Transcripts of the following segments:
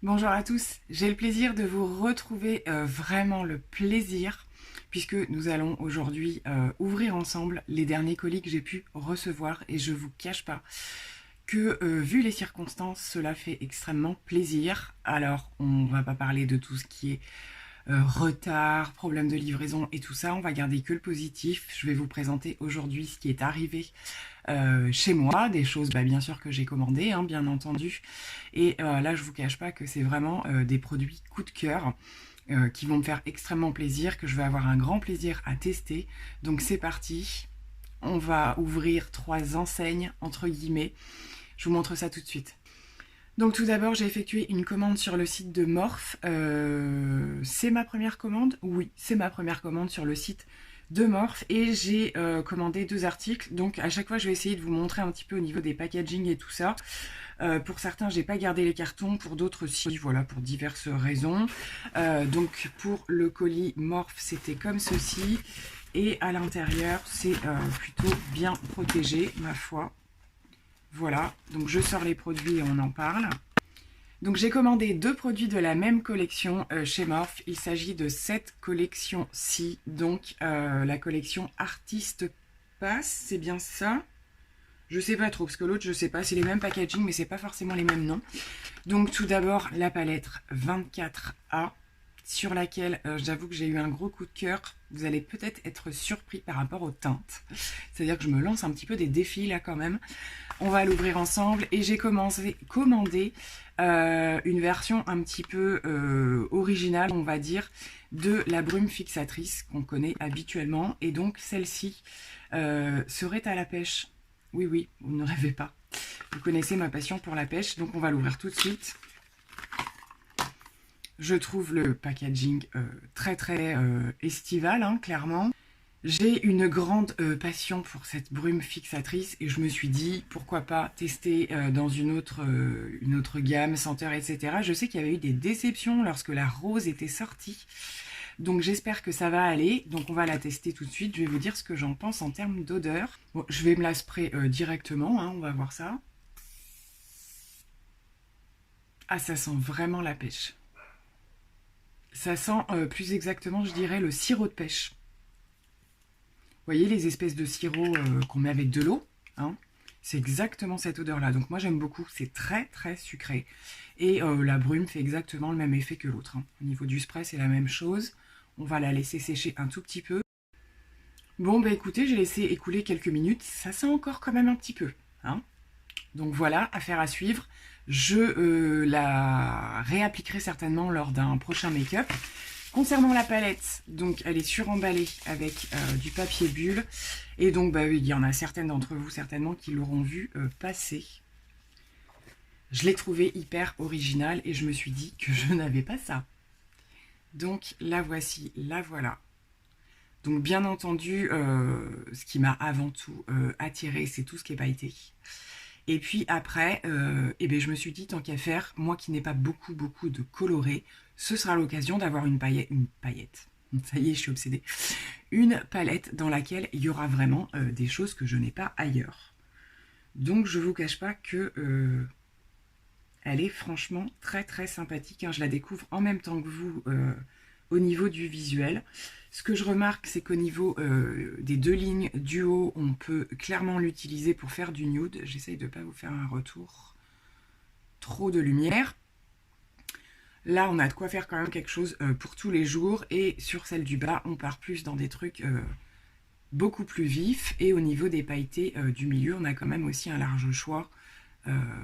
Bonjour à tous, j'ai le plaisir de vous retrouver, vraiment le plaisir, puisque nous allons aujourd'hui ouvrir ensemble les derniers colis que j'ai pu recevoir et je vous cache pas que vu les circonstances, cela fait extrêmement plaisir. Alors on va pas parler de tout ce qui est retard, problème de livraison et tout ça, on va garder que le positif. Je vais vous présenter aujourd'hui ce qui est arrivé chez moi, des choses bien sûr que j'ai commandées, hein, bien entendu. Et là, je vous cache pas que c'est vraiment des produits coup de cœur qui vont me faire extrêmement plaisir, que je vais avoir un grand plaisir à tester. Donc c'est parti, on va ouvrir 3 enseignes, entre guillemets. Je vous montre ça tout de suite. Donc tout d'abord, j'ai effectué une commande sur le site de Morph. C'est ma première commande? Oui, c'est ma première commande sur le site de Morph et j'ai commandé 2 articles. Donc à chaque fois, je vais essayer de vous montrer un petit peu au niveau des packaging et tout ça. Pour certains, j'ai pas gardé les cartons, pour d'autres si, voilà, pour diverses raisons. Donc pour le colis Morph, c'était comme ceci. Et à l'intérieur, c'est plutôt bien protégé, ma foi. Voilà, donc je sors les produits et on en parle. Donc j'ai commandé 2 produits de la même collection chez Morph. Il s'agit de cette collection-ci, donc la collection Artist Pass, c'est bien ça? Je sais pas trop, parce que l'autre je sais pas, c'est les mêmes packaging mais c'est pas forcément les mêmes noms. Donc tout d'abord la palette 24A, sur laquelle j'avoue que j'ai eu un gros coup de cœur. Vous allez peut-être être surpris par rapport aux teintes. C'est-à-dire que je me lance un petit peu des défis là quand même. On va l'ouvrir ensemble et j'ai commandé une version un petit peu originale, on va dire, de la brume fixatrice qu'on connaît habituellement. Et donc celle-ci serait à la pêche. Oui, oui, vous ne rêvez pas. Vous connaissez ma passion pour la pêche, donc on va l'ouvrir tout de suite. Je trouve le packaging très estival, hein, clairement. J'ai une grande passion pour cette brume fixatrice et je me suis dit pourquoi pas tester dans une autre gamme, senteur, etc. Je sais qu'il y avait eu des déceptions lorsque la rose était sortie. Donc j'espère que ça va aller. Donc on va la tester tout de suite. Je vais vous dire ce que j'en pense en termes d'odeur. Bon, je vais me la sprayer directement, hein, on va voir ça. Ah, ça sent vraiment la pêche. Ça sent plus exactement, je dirais, le sirop de pêche. Vous voyez les espèces de sirop qu'on met avec de l'eau, hein, c'est exactement cette odeur-là. Donc moi j'aime beaucoup, c'est très sucré. Et la brume fait exactement le même effet que l'autre, hein. Au niveau du spray, c'est la même chose. On va la laisser sécher un tout petit peu. Bon, écoutez, j'ai laissé écouler quelques minutes. Ça sent encore quand même un petit peu, hein. Donc voilà, affaire à suivre. Je la réappliquerai certainement lors d'un prochain make-up. Concernant la palette, donc elle est suremballée avec du papier bulle. Et donc il y en a certaines d'entre vous certainement qui l'auront vu passer. Je l'ai trouvé hyper original et je me suis dit que je n'avais pas ça. Donc la voici, la voilà. Donc bien entendu, ce qui m'a avant tout attiré, c'est tout ce qui est pailleté. Et puis après, je me suis dit, tant qu'à faire, moi qui n'ai pas beaucoup de coloré, ce sera l'occasion d'avoir une paillette. Ça y est, je suis obsédée. Une palette dans laquelle il y aura vraiment des choses que je n'ai pas ailleurs. Donc je vous cache pas que elle est franchement très sympathique, hein. Je la découvre en même temps que vous au niveau du visuel. Ce que je remarque, c'est qu'au niveau des 2 lignes du haut, on peut clairement l'utiliser pour faire du nude. J'essaye de ne pas vous faire un retour trop de lumière. Là, on a de quoi faire quand même quelque chose pour tous les jours. Et sur celle du bas, on part plus dans des trucs beaucoup plus vifs. Et au niveau des pailletés du milieu, on a quand même aussi un large choix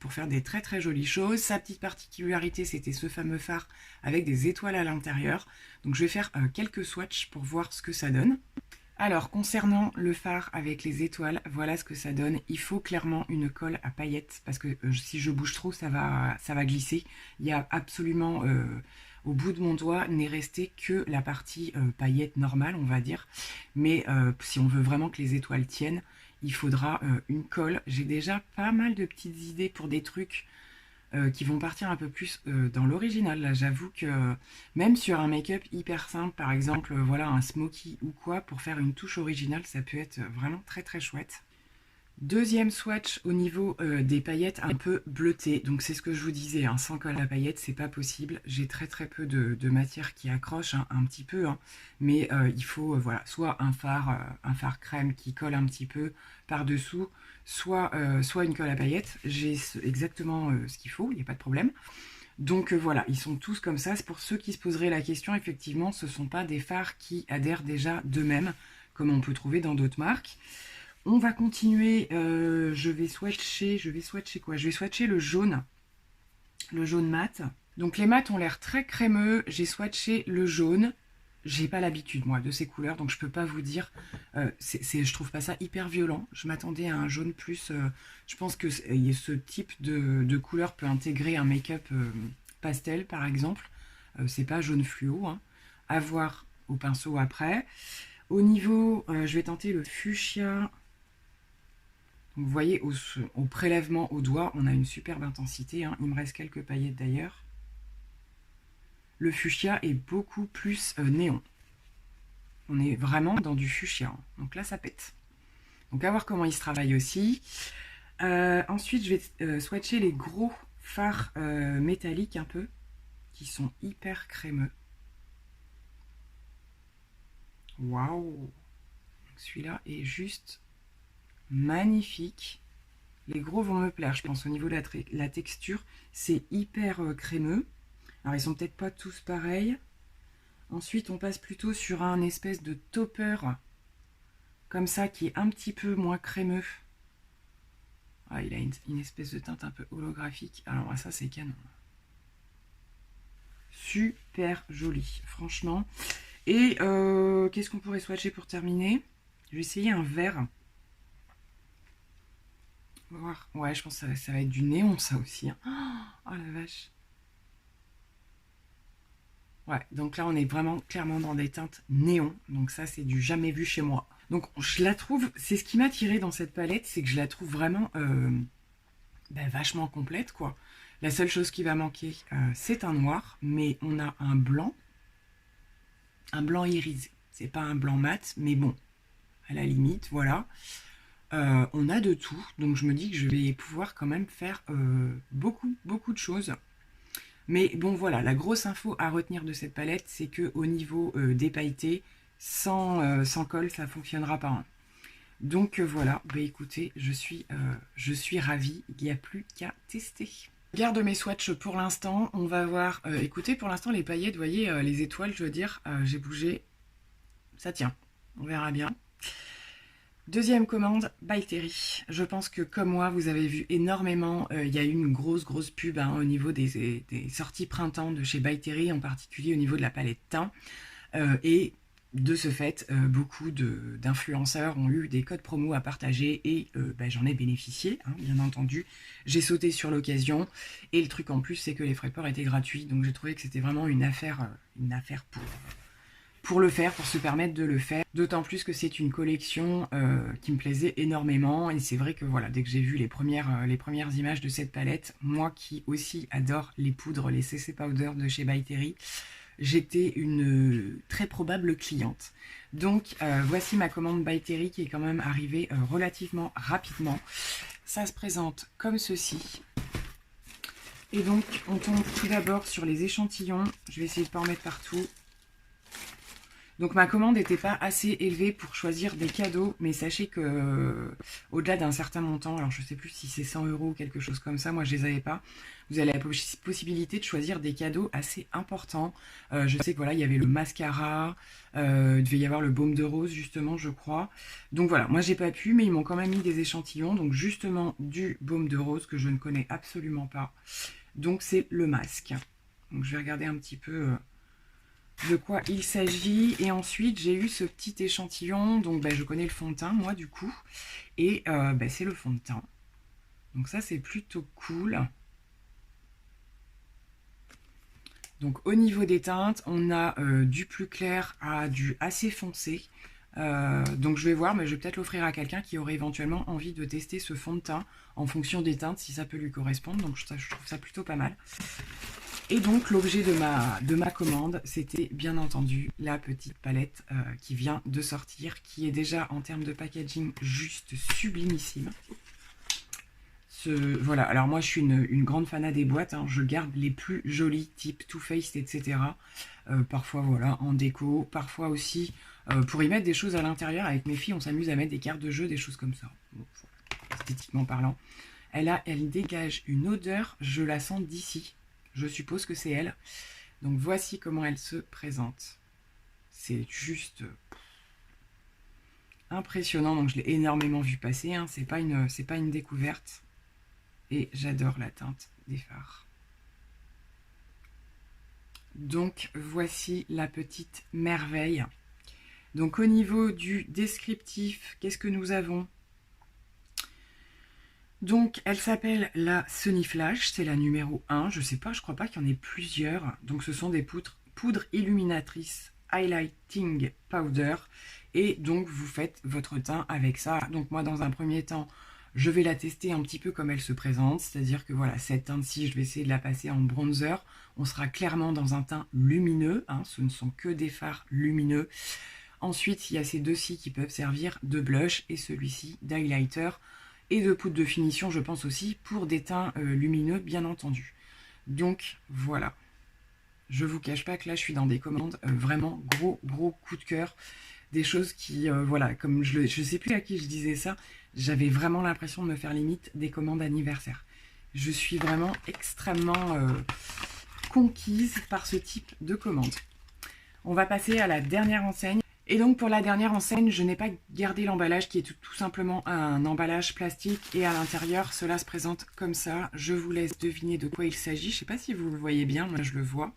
pour faire des très jolies choses. Sa petite particularité, c'était ce fameux phare avec des étoiles à l'intérieur. Donc je vais faire quelques swatchs pour voir ce que ça donne. Alors concernant le phare avec les étoiles, voilà ce que ça donne. Il faut clairement une colle à paillettes parce que si je bouge trop, ça va glisser. Il y a absolument au bout de mon doigt n'est resté que la partie paillettes normale, on va dire. Mais si on veut vraiment que les étoiles tiennent, il faudra une colle. J'ai déjà pas mal de petites idées pour des trucs qui vont partir un peu plus dans l'original. Là, j'avoue que même sur un make-up hyper simple, par exemple, voilà, un smoky ou quoi, pour faire une touche originale, ça peut être vraiment très chouette. Deuxième swatch au niveau des paillettes un peu bleutées. Donc c'est ce que je vous disais, hein, sans colle à paillettes, c'est pas possible. J'ai très peu de matière qui accroche, hein, un petit peu, hein, mais il faut voilà, soit un fard crème qui colle un petit peu par-dessous, soit une colle à paillettes. J'ai exactement ce qu'il faut, il n'y a pas de problème. Donc voilà, ils sont tous comme ça. C'est pour ceux qui se poseraient la question, effectivement, ce ne sont pas des fards qui adhèrent déjà d'eux-mêmes, comme on peut trouver dans d'autres marques. On va continuer, je vais swatcher quoi? Je vais swatcher le jaune mat. Donc les mats ont l'air très crémeux, j'ai swatché le jaune. J'ai pas l'habitude moi de ces couleurs, donc je peux pas vous dire, je trouve pas ça hyper violent. Je m'attendais à un jaune plus, je pense que ce type de couleur peut intégrer un make-up pastel par exemple. C'est pas jaune fluo, hein. À voir au pinceau après. Au niveau, je vais tenter le fuchsia. Donc, vous voyez, au prélèvement au doigt, on a une superbe intensité, hein. Il me reste quelques paillettes d'ailleurs. Le fuchsia est beaucoup plus néon. On est vraiment dans du fuchsia, hein. Donc là, ça pète. Donc à voir comment il se travaille aussi. Ensuite, je vais swatcher les gros fards métalliques un peu, qui sont hyper crémeux. Waouh! Celui-là est juste magnifique. Les gros vont me plaire, je pense, au niveau de la texture. C'est hyper crémeux. Alors, ils sont peut-être pas tous pareils. Ensuite, on passe plutôt sur un espèce de topper, comme ça, qui est un petit peu moins crémeux. Ah, il a une espèce de teinte un peu holographique. Alors, ça, c'est canon. Super joli, franchement. Et qu'est-ce qu'on pourrait swatcher pour terminer? Je vais essayer un vert. On va voir. Ouais, je pense que ça va être du néon, ça aussi, hein. Oh la vache. Ouais, donc là, on est vraiment clairement dans des teintes néon. Donc ça, c'est du jamais vu chez moi. Donc, je la trouve... C'est ce qui m'a attiré dans cette palette, c'est que je la trouve vraiment vachement complète, quoi. La seule chose qui va manquer, c'est un noir. Mais on a un blanc irisé. C'est pas un blanc mat, mais bon, à la limite, voilà. On a de tout, donc je me dis que je vais pouvoir quand même faire beaucoup de choses. Mais bon voilà, la grosse info à retenir de cette palette, c'est que au niveau des pailletés, sans colle, ça fonctionnera pas, hein. Donc voilà, bah écoutez, je suis ravie, il n'y a plus qu'à tester. Je garde mes swatchs pour l'instant, on va voir, écoutez, pour l'instant les paillettes, vous voyez, les étoiles, je veux dire, j'ai bougé, ça tient, on verra bien. Deuxième commande, By Terry. Je pense que comme moi, vous avez vu énormément, il y a eu une grosse pub, hein, au niveau des sorties printemps de chez By Terry, en particulier au niveau de la palette teint. Et de ce fait, beaucoup d'influenceurs ont eu des codes promo à partager et j'en ai bénéficié, hein, bien entendu. J'ai sauté sur l'occasion et le truc en plus, c'est que les frais de port étaient gratuits. Donc j'ai trouvé que c'était vraiment une affaire pour le faire, pour se permettre de le faire. D'autant plus que c'est une collection qui me plaisait énormément. Et c'est vrai que voilà, dès que j'ai vu les premières images de cette palette, moi qui aussi adore les poudres, les CC Powder de chez By Terry, j'étais une très probable cliente. Donc voici ma commande By Terry qui est quand même arrivée relativement rapidement. Ça se présente comme ceci. Et donc on tombe tout d'abord sur les échantillons. Je vais essayer de ne pas en mettre partout. Donc ma commande n'était pas assez élevée pour choisir des cadeaux, mais sachez que au-delà d'un certain montant, alors je ne sais plus si c'est 100 € ou quelque chose comme ça, moi je les avais pas, vous avez la possibilité de choisir des cadeaux assez importants. Je sais que voilà, il y avait le mascara, il devait y avoir le baume de rose justement, je crois. Donc voilà, moi j'ai pas pu, mais ils m'ont quand même mis des échantillons, donc justement du baume de rose que je ne connais absolument pas. Donc c'est le masque. Donc je vais regarder un petit peu... de quoi il s'agit. Et ensuite j'ai eu ce petit échantillon, donc je connais le fond de teint moi du coup, et c'est le fond de teint, donc ça c'est plutôt cool. Donc au niveau des teintes, on a du plus clair à du assez foncé, donc je vais voir, mais je vais peut-être l'offrir à quelqu'un qui aurait éventuellement envie de tester ce fond de teint en fonction des teintes, si ça peut lui correspondre. Donc je trouve ça plutôt pas mal. Et donc l'objet de ma commande, c'était bien entendu la petite palette qui vient de sortir, qui est déjà en termes de packaging juste sublimissime. Voilà, alors moi je suis une grande fanat des boîtes, hein. Je garde les plus jolies, type Too Faced, etc. Parfois voilà, en déco, parfois aussi pour y mettre des choses à l'intérieur. Avec mes filles, on s'amuse à mettre des cartes de jeu, des choses comme ça. Bon, voilà, esthétiquement parlant. Elle dégage une odeur, je la sens d'ici. Je suppose que c'est elle. Donc voici comment elle se présente. C'est juste impressionnant. Donc je l'ai énormément vu passer, hein. C'est pas une découverte. Et j'adore la teinte des fards. Donc voici la petite merveille. Donc au niveau du descriptif, qu'est-ce que nous avons? Donc elle s'appelle la Sunny Flash, c'est la numéro 1. Je sais pas, je crois pas qu'il y en ait plusieurs. Donc ce sont des poudres illuminatrices highlighting powder. Et donc vous faites votre teint avec ça. Donc moi dans un premier temps, je vais la tester un petit peu comme elle se présente, c'est-à-dire que voilà, cette teinte-ci, je vais essayer de la passer en bronzer. On sera clairement dans un teint lumineux, hein, ce ne sont que des fards lumineux. Ensuite, il y a ces deux-ci qui peuvent servir de blush et celui-ci d'highlighter et de poudre de finition, je pense aussi, pour des teints lumineux, bien entendu. Donc voilà, je vous cache pas que là, je suis dans des commandes vraiment gros coup de cœur. Des choses qui, voilà, comme je sais plus à qui je disais ça, j'avais vraiment l'impression de me faire limite des commandes anniversaires. Je suis vraiment extrêmement conquise par ce type de commande. On va passer à la dernière enseigne. Et donc pour la dernière enseigne, je n'ai pas gardé l'emballage qui est tout simplement un emballage plastique. Et à l'intérieur, cela se présente comme ça. Je vous laisse deviner de quoi il s'agit. Je ne sais pas si vous le voyez bien, moi je le vois.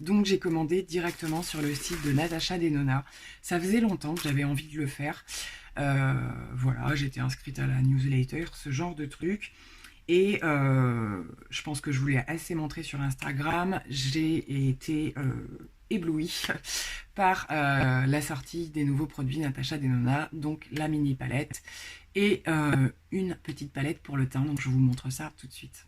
Donc j'ai commandé directement sur le site de Natacha Denona. Ça faisait longtemps que j'avais envie de le faire. Voilà, j'étais inscrite à la newsletter, ce genre de truc. Et je pense que je vous l'ai assez montré sur Instagram. J'ai été éblouie par la sortie des nouveaux produits Natacha Denona. Donc la mini palette et une petite palette pour le teint. Donc je vous montre ça tout de suite.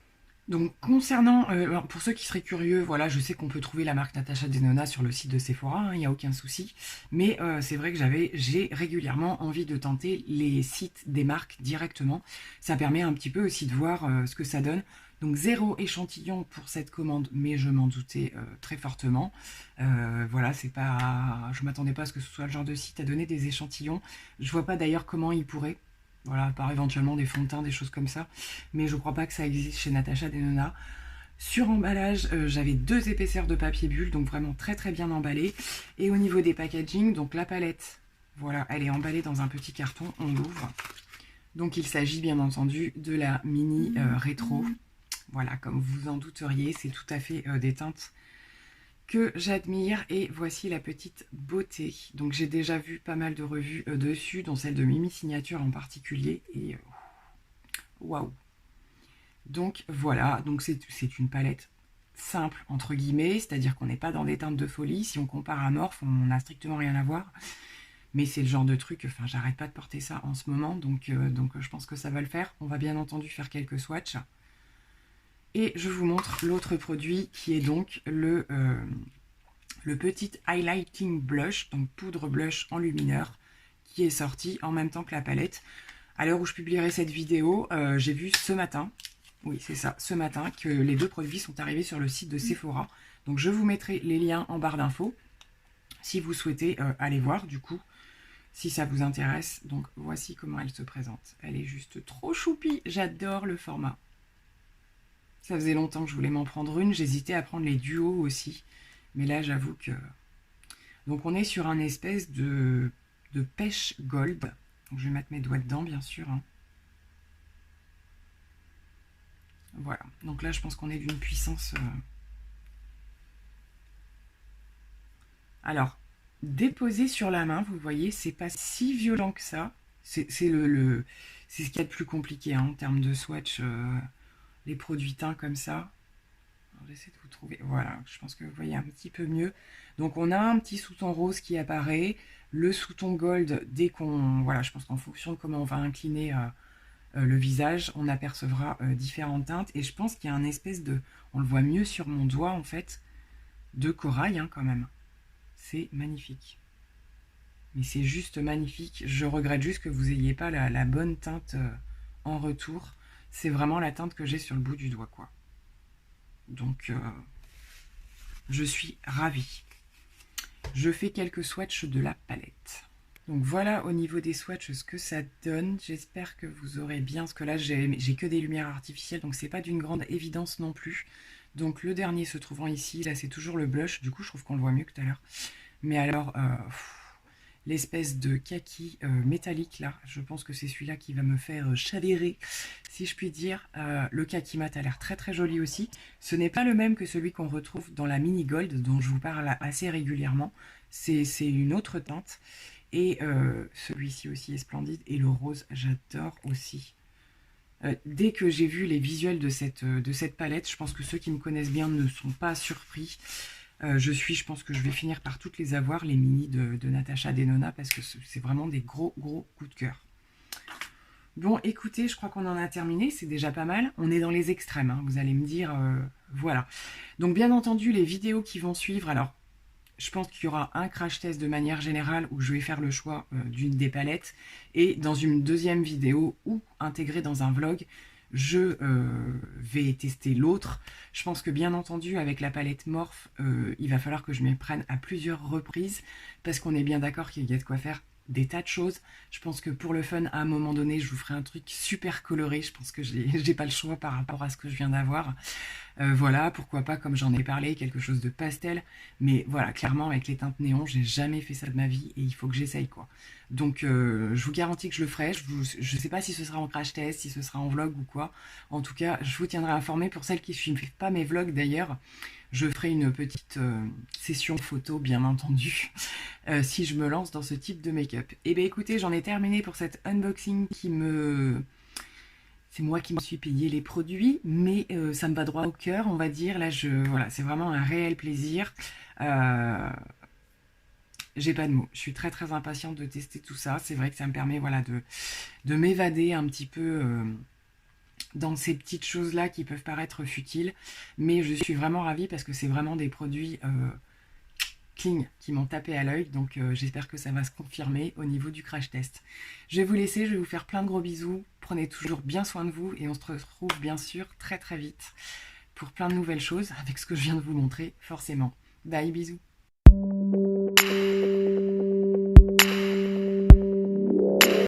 Donc concernant, pour ceux qui seraient curieux, voilà, je sais qu'on peut trouver la marque Natacha Denona sur le site de Sephora, hein, il n'y a aucun souci. Mais c'est vrai que j'ai régulièrement envie de tenter les sites des marques directement. Ça permet un petit peu aussi de voir ce que ça donne. Donc 0 échantillon pour cette commande, mais je m'en doutais très fortement. Voilà, c'est pas, je m'attendais pas à ce que ce soit le genre de site à donner des échantillons. Je vois pas d'ailleurs comment ils pourraient. Voilà, par éventuellement des fonds de teint, des choses comme ça. Mais je crois pas que ça existe chez Natacha Denona. Sur emballage, j'avais 2 épaisseurs de papier bulle, donc vraiment très bien emballé. Et au niveau des packaging, donc la palette, voilà, elle est emballée dans un petit carton, on l'ouvre. Donc il s'agit bien entendu de la mini rétro. Voilà, comme vous en douteriez, c'est tout à fait des teintes que j'admire. Et voici la petite beauté. Donc j'ai déjà vu pas mal de revues dessus, dont celle de Mimi Signature en particulier. Et waouh! Donc voilà, donc c'est une palette simple entre guillemets, c'est-à-dire qu'on n'est pas dans des teintes de folie. Si on compare à Morphe, on n'a strictement rien à voir. Mais c'est le genre de truc, enfin j'arrête pas de porter ça en ce moment, donc je pense que ça va le faire. On va bien entendu faire quelques swatchs. Et je vous montre l'autre produit qui est donc le petit highlighting blush, donc poudre blush enlumineur, qui est sorti en même temps que la palette. À l'heure où je publierai cette vidéo, j'ai vu ce matin, oui c'est ça, ce matin, que les 2 produits sont arrivés sur le site de Sephora. Donc je vous mettrai les liens en barre d'infos, si vous souhaitez aller voir du coup, si ça vous intéresse. Donc voici comment elle se présente. Elle est juste trop choupie, j'adore le format. Ça faisait longtemps que je voulais m'en prendre une, j'hésitais à prendre les duos aussi. Mais là, j'avoue que... Donc, on est sur un espèce de pêche gold. Donc, je vais mettre mes doigts dedans, bien sûr. Hein. Voilà. Donc là, je pense qu'on est d'une puissance... Alors, déposé sur la main, vous voyez, c'est pas si violent que ça. C'est ce qu'il y a de plus compliqué hein, en termes de swatch. Les produits teints comme ça. J'essaie de vous trouver. Voilà, je pense que vous voyez un petit peu mieux. Donc on a un petit sous-ton rose qui apparaît, le sous-ton gold dès qu'on... Voilà, je pense qu'en fonction de comment on va incliner le visage, on apercevra différentes teintes. Et je pense qu'il y a un espèce de... On le voit mieux sur mon doigt, en fait, de corail, hein, quand même. C'est magnifique. Mais c'est juste magnifique. Je regrette juste que vous n'ayez pas la bonne teinte en retour. C'est vraiment la teinte que j'ai sur le bout du doigt, quoi. Donc, je suis ravie. Je fais quelques swatchs de la palette. Donc voilà au niveau des swatchs ce que ça donne. J'espère que vous aurez bien, parce que là j'ai que des lumières artificielles, donc c'est pas d'une grande évidence non plus. Donc le dernier se trouvant ici, là c'est toujours le blush, du coup je trouve qu'on le voit mieux que tout à l'heure. Mais alors, l'espèce de kaki métallique là, je pense que c'est celui-là qui va me faire chavirer, si je puis dire. Le kaki mat a l'air très très joli aussi. Ce n'est pas le même que celui qu'on retrouve dans la mini gold, dont je vous parle assez régulièrement. C'est une autre teinte. Et celui-ci aussi est splendide. Et le rose, j'adore aussi. Dès que j'ai vu les visuels de cette palette, je pense que ceux qui me connaissent bien ne sont pas surpris. Je pense que je vais finir par toutes les avoir, les mini de Natasha Denona, parce que c'est vraiment des gros coups de cœur. Bon, écoutez, je crois qu'on en a terminé, c'est déjà pas mal. On est dans les extrêmes, hein, vous allez me dire, voilà. Donc bien entendu, les vidéos qui vont suivre, alors je pense qu'il y aura un crash test de manière générale où je vais faire le choix d'une des palettes, et dans une deuxième vidéo ou intégrée dans un vlog, je vais tester l'autre. Je pense que bien entendu avec la palette Morphe, il va falloir que je m'y prenne à plusieurs reprises, parce qu'on est bien d'accord qu'il y a de quoi faire des tas de choses. Je pense que pour le fun, à un moment donné, je vous ferai un truc super coloré. Je pense que j'ai pas le choix par rapport à ce que je viens d'avoir. Voilà, pourquoi pas, comme j'en ai parlé, quelque chose de pastel. Mais voilà, clairement, avec les teintes néon, j'ai jamais fait ça de ma vie et il faut que j'essaye, quoi. Donc, je vous garantis que je le ferai. Je sais pas si ce sera en crash test, si ce sera en vlog ou quoi. En tout cas, je vous tiendrai informé. Pour celles qui ne suivent pas mes vlogs, d'ailleurs, je ferai une petite session photo, bien entendu, si je me lance dans ce type de make-up. Et bien, écoutez, j'en ai terminé pour cette unboxing qui me... C'est moi qui me suis payé les produits, mais ça me va droit au cœur, on va dire. Là, voilà, c'est vraiment un réel plaisir. J'ai pas de mots. Je suis très très impatiente de tester tout ça. C'est vrai que ça me permet, voilà, de m'évader un petit peu dans ces petites choses-là qui peuvent paraître futiles. Mais je suis vraiment ravie parce que c'est vraiment des produits clean qui m'ont tapé à l'œil, donc j'espère que ça va se confirmer au niveau du crash test. Je vais vous laisser, je vais vous faire plein de gros bisous, prenez toujours bien soin de vous et on se retrouve bien sûr très très vite pour plein de nouvelles choses avec ce que je viens de vous montrer forcément. Bye, bisous.